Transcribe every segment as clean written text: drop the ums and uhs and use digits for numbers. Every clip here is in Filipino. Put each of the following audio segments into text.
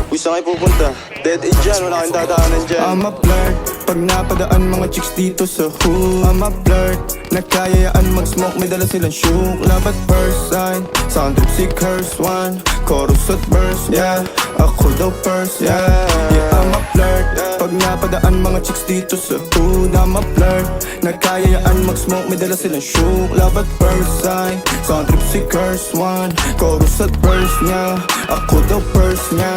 Uy, saan kayo pupunta? Dead end dyan, wala kang dadaanan dyan. I'm a flirt, pag napadaan mga chicks dito sa hood. I'm a flirt, nagkayayaan mag-smoke, may dala silang shook. Love at first sight, sound trip si curse one. Chorus at verse, yeah, ako daw first, yeah. Yeah, I'm a flirt, pag napadaan mga chicks dito sa hood. I'm a flirt, nagkayayaan mag-smoke, may dala silang shook. Love at first sight, sound trip si curse one. Chorus at verse niya, ako daw first niya.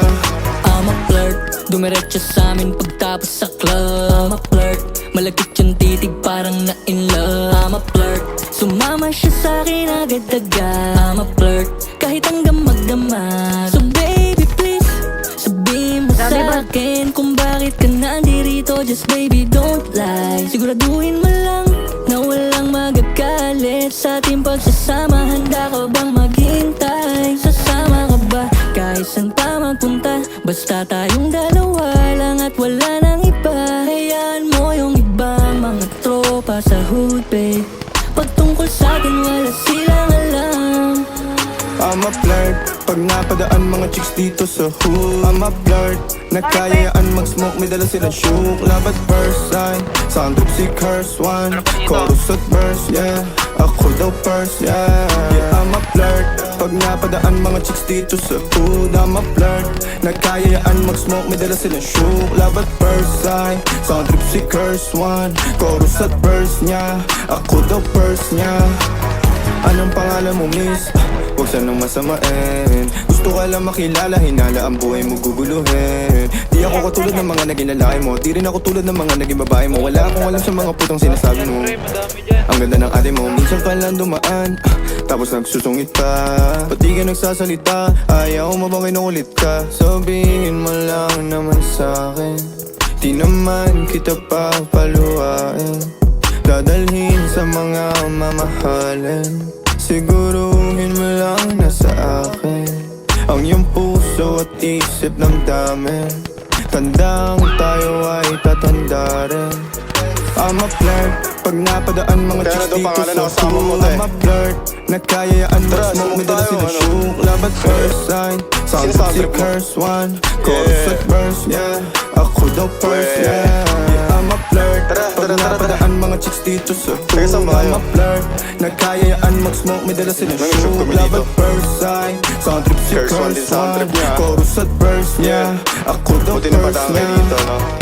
I'm a flirt, dumiretso sa amin pagtapos sa club. I'm a flirt, malagkit yung titig parang na in love. I'm a flirt, sumama siya sa akin agad-agad. I'm a flirt, kahit hanggang magdamag. So baby please, sabihin mo sa akin kung bakit ka nandirito. Just baby don't lie, siguraduhin mo lang na walang magagalit sa ating pagsasama. Handa ka bang maghintay? Sasama ka ba kahit saan pa magpunta? Basta tayong dalawa lang at wala nang iba. Hayaan mo yung ibang mga tropa sa hood, babe. Pagtungkol sa atin wala silang alam. I'm a flirt, pag napadaan mga chicks dito sa hood. I'm a flirt, nagkayayaan mag-smoke, may dala silang shook. Love at first sight, sound trip si curse one. Chorus at verse, yeah, ako daw first, yeah. Yeah, I'm a flirt, pag napadaan mga chicks dito sa hood. I'm a flirt, nagkayayaan mag-smoke, may dala silang shook. Love at first sight, sound trip si curse one. Chorus at verse niya, ako daw first niya. Anong pangalan mo, miss? Huwag sanang masamain. Gusto ka lang makilala, hinala ang buhay mo guguluhin. Di ako katulad ng mga naging lalaki mo, di rin ako tulad ng mga naging babae mo. Wala akong alam sa mga putang sinasabi mo. Ang ganda ng ate mo, minsan ka lang dumaan, tapos nagsusungit pa. Ba't di ka nagsasalita? Ayaw mo bang kinukulit ka? Sabihin mo lang naman sa'kin, di naman kita papaluhain. Dadalhin sa mga mamahalin. Siguruhin mo lang na sa akin ang iyong puso at isip ng dami. Tandang tayo ay tatanda rin. I'm a flirt, pag napadaan mga chicks dito sa hood. I'm a flirt, nagkayayaan mag-smoke, may dala silang shook. Love at first sight, sound trip si curse one. Chorus at verse, yeah, ako daw first, yeah. I'm a flirt, pag napadaan mga chicks dito sa hood. I'm a flirt, nagkayayaan mag-smoke, may dala silang shook. Love at first sight, sound trip si curse one. Chorus at verse, yeah, ako daw first, yeah.